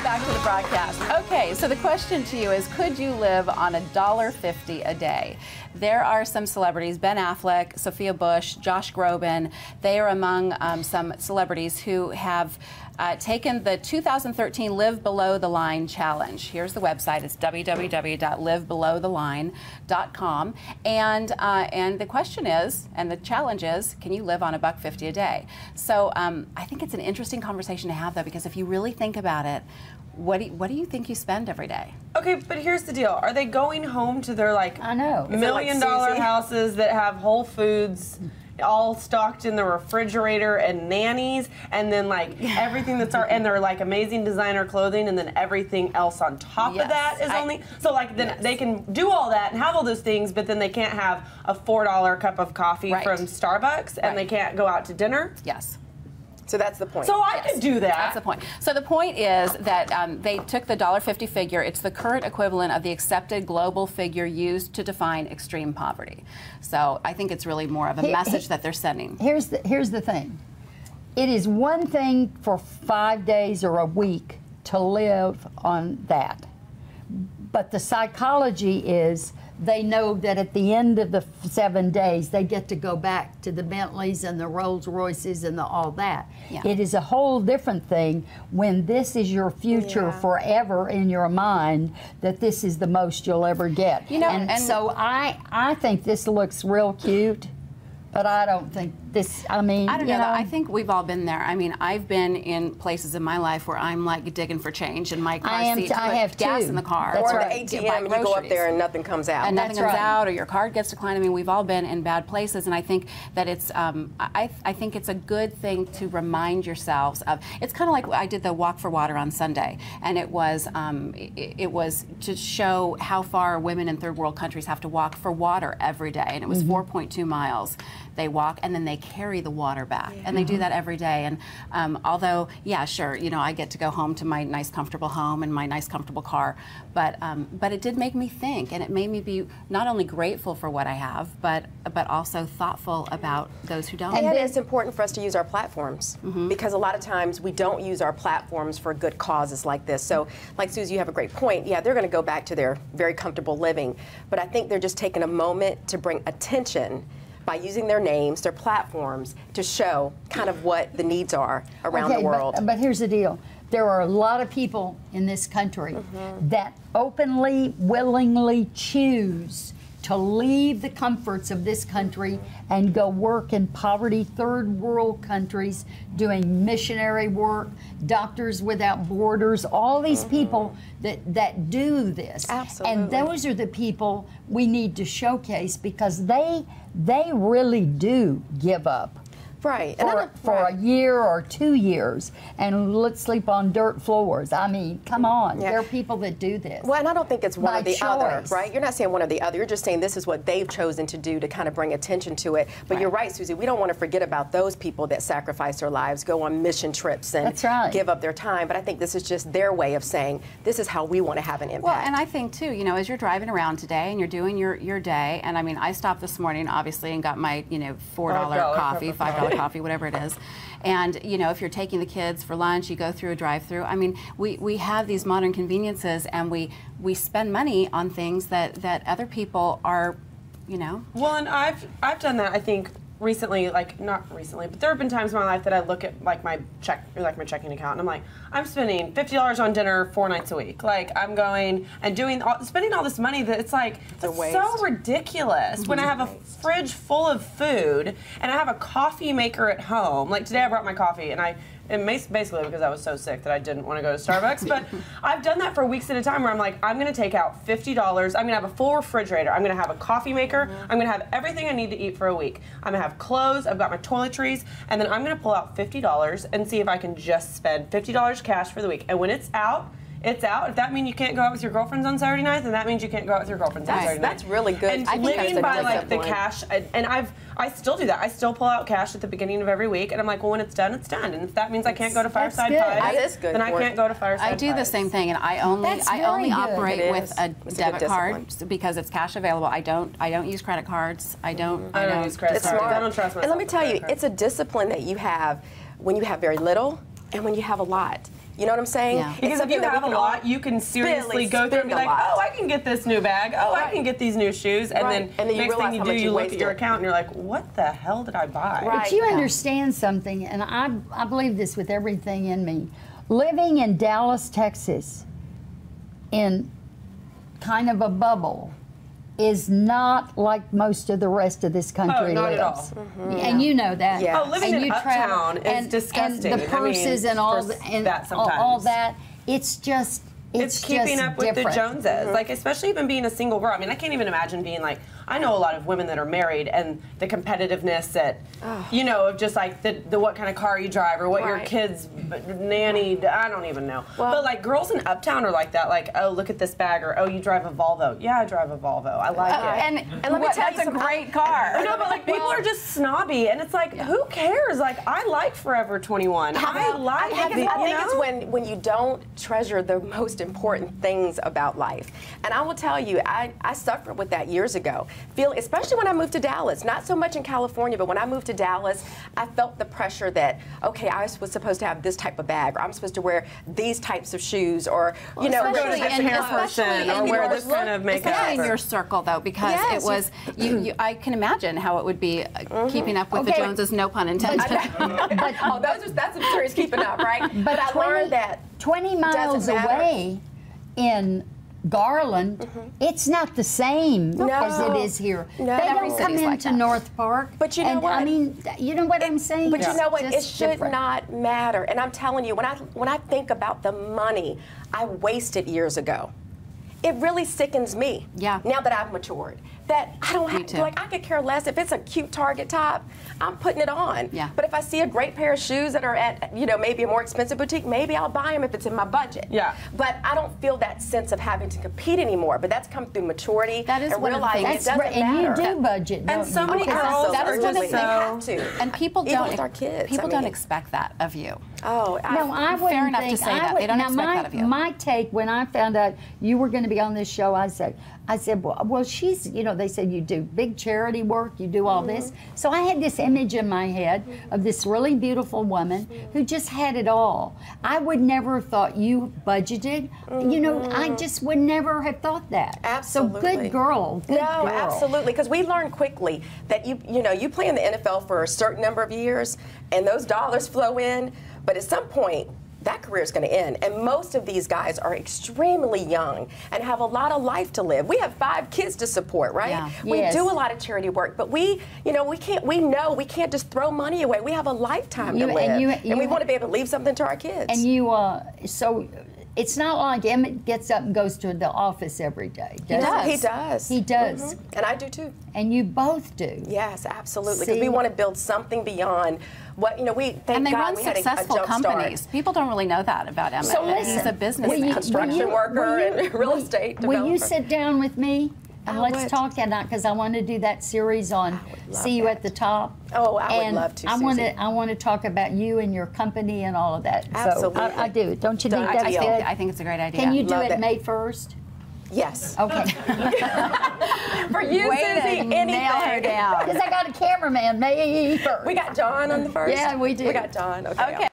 back to the broadcast. Okay, so the question to you is, could you live on $1.50 a day? There are some celebrities, Ben Affleck, Sophia Bush, Josh Groban. They are among some celebrities who have taken the 2013 Live Below the Line challenge. Here's the website. It's www.livebelowtheline.com. And the question is, and the challenge is, can you live on $1.50 a day? So I think it's an interesting conversation to have, though, because if you really think about it, what do you think you spend every day? Okay, but here's the deal. Are they going home to their, like, $1 million houses that have Whole Foods all stocked in the refrigerator and nannies, and then like everything that's and they're like amazing designer clothing, and then everything else on top of that is only so like then they can do all that and have all those things, but then they can't have a $4 cup of coffee from Starbucks, and they can't go out to dinner. Yes. So that's the point. So I could do that. That's the point. So the point is that they took the $1.50 figure. It's the current equivalent of the accepted global figure used to define extreme poverty. So I think it's really more of a message that they're sending. Here's the thing. It is one thing for 5 days or a week to live on that. But the psychology is they know that at the end of the 7 days, they get to go back to the Bentleys and the Rolls Royces and all that. Yeah. It is a whole different thing when this is your future forever in your mind, that this is the most you'll ever get. You know, and so I think this looks real cute. But I don't think this, I mean, I don't know. I think we've all been there. I mean, I've been in places in my life where I'm like digging for change in my car seat to put gas in the car. Or the ATM, and you go up there and nothing comes out. And nothing comes out, or your card gets declined. I mean, we've all been in bad places, and I think that it's, I think it's a good thing to remind yourselves of. It's kind of like I did the Walk for Water on Sunday, and it was to show how far women in third world countries have to walk for water every day, and it was 4.2 miles. They walk and then they carry the water back, and they do that every day. And although, yeah, sure, you know, I get to go home to my nice, comfortable home and my nice, comfortable car, but it did make me think, and it made me be not only grateful for what I have, but also thoughtful about those who don't. And it's important for us to use our platforms, because a lot of times we don't use our platforms for good causes like this. So, like Susie, you have a great point. Yeah, they're going to go back to their very comfortable living, but I think they're just taking a moment to bring attention by using their names, their platforms, to show kind of what the needs are around the world. But here's the deal. There are a lot of people in this country that openly, willingly choose to leave the comforts of this country and go work in poverty third world countries doing missionary work, Doctors Without Borders, all these people that do this. Absolutely. And those are the people we need to showcase, because they really do give up. Right. For a year or 2 years, and let's sleep on dirt floors. I mean, come on. There are people that do this. Well, and I don't think it's one or the other, right? You're not saying one or the other. You're just saying this is what they've chosen to do to kind of bring attention to it. But you're right, Susie. We don't want to forget about those people that sacrifice their lives, go on mission trips, and give up their time. But I think this is just their way of saying, this is how we want to have an impact. Well, and I think, too, you know, as you're driving around today and you're doing your day, and I mean, I stopped this morning, obviously, and got my, you know, $4 coffee, $5 coffee, whatever it is. And, you know, if you're taking the kids for lunch, you go through a drive-through. I mean, we have these modern conveniences, and we spend money on things that other people are, you know. Well, and I've done that, I think, recently, like not recently, but there have been times in my life that I look at like my checking account, and I'm like, I'm spending $50 on dinner 4 nights a week. Like, I'm going and spending all this money that it's like it's so ridiculous when I have a fridge full of food and I have a coffee maker at home. Like today I brought my coffee, and basically because I was so sick that I didn't want to go to Starbucks. But I've done that for weeks at a time where I'm like, I'm going to take out $50. I'm going to have a full refrigerator. I'm going to have a coffee maker. I'm going to have everything I need to eat for a week. I'm going to have clothes. I've got my toiletries. And then I'm going to pull out $50 and see if I can just spend $50 cash for the week. And when it's out, it's out. If that means you can't go out with your girlfriends on Saturday night, then that means you can't go out with your girlfriends on Saturday night. That's really good. And living by like the cash, and I still do that. I still pull out cash at the beginning of every week, and I'm like, well, when it's done, it's done. And if that means I can't go to Fireside Pies, then I can't go to Fireside Pies. I do the same thing, and I only operate with a debit card because it's cash available. I don't use credit cards. I don't use credit cards. I don't trust myself. And let me tell you, it's a discipline that you have when you have very little and when you have a lot. You know what I'm saying? Yeah. It's Because if something you that we have a can all lot, you can seriously really go through and be spend a like, lot. oh, I can get this new bag. Oh, I Right. can get these new shoes. And Right. then And then you next realize thing you how do, much you you look at your wasted. account and you're like, what the hell did I buy? Right. But you understand something, and I believe this with everything in me. Living in Dallas, Texas, in kind of a bubble, is not like most of the rest of this country not at lives. all. And you know that. Yeah. Oh, living And in you Uptown is and, disgusting. And the purses and all for and that all sometimes. that. It's just It's keeping just up with different. the Joneses. Like, especially even being a single girl. I mean, I can't even imagine being like, I know a lot of women that are married and the competitiveness that, you know, of just like the what kind of car you drive or what your Right. kids nanny, I don't even know. Well- but like girls in Uptown are like that, like, oh, look at this bag, or oh, you drive a Volvo. Yeah, I drive a Volvo. I like it. And let me tell you that's a something. great car. I know, but like people are just snobby, and it's like, who cares? Like, I like Forever 21. I like I think, the, I think you it's know? when you don't treasure the most important things about life. And I will tell you, I suffered with that years ago. Especially when I moved to Dallas, not so much in California, but when I moved to Dallas, I felt the pressure that, okay, I was supposed to have this type of bag, or I'm supposed to wear these types of shoes, or, you know, Go to this hair person or wear this kind of makeup. Especially in or- your circle, though, because Yes, it was, I can imagine how it would be keeping up with the Okay. Joneses, no pun intended. But oh, that's some serious keeping up, right? But I learned that 20 miles doesn't matter. away in Garland, it's not the same as it is here. No. They Every don't come city's like into that. North Park. But you know and, what? I mean, you know what I'm saying? But you know what? Just It should different. not matter. And I'm telling you, when I think about the money I wasted years ago, it really sickens me. Yeah. Now that I've matured, that I don't have too. like I could care less if it's a cute Target top. I'm putting it on. Yeah. But if I see a great pair of shoes that are at maybe a more expensive boutique, maybe I'll buy them if it's in my budget. Yeah. But I don't feel that sense of having to compete anymore. But that's come through maturity. That is and one of the realizing things- it doesn't Right, and you matter. do budget, don't so you? many Because girls that are is one of just the- they have to. And people Even don't, with our kids. people I don't mean- expect that of you. Oh, No, I wouldn't Fair enough to think, say I that. would- They don't now expect my, that of you. My take when I found out you were going to be on this show, I said, well, she's, they said you do big charity work, you do all this. So I had this image in my head of this really beautiful woman who just had it all. I would never have thought you budgeted. I just would never have thought that. Absolutely. So good girl. Good No, girl. absolutely. Because we learned quickly that you play in the NFL for a certain number of years, and those dollars flow in. But at some point, that career is going to end. And most of these guys are extremely young and have a lot of life to live. We have 5 kids to support, right? Yeah. We Yes. do a lot of charity work, but we can't just throw money away. We have a lifetime to You- live. and you- we want to be able to leave something to our kids. And you, so it's not like Emmett gets up and goes to the office every day. Does does. He does. He does. And I do too. And you both do. Yes, absolutely. Because See? we want to build something beyond what we. Thank And they God run we had successful a jump companies. Start. People don't really know that about Emmett. So He's listen, a business will you- Construction will you- worker will you- and real will- estate Will you developer. sit down with me and I let's would. talk? And because I want to do that series on love See You that. at the Top. Oh, I would And love to, I want Susie. to. I want to talk about you and your company and all of that. Absolutely. So I do. Don't you think Done that's deal. good? I think it's a great idea. Can you do Love it it. May 1st? Yes. Okay. For you, Way to Susie, nail her anything. down. Because I got a cameraman May 1st. We got John on the first. Yeah, we do. We got John. Okay. Okay.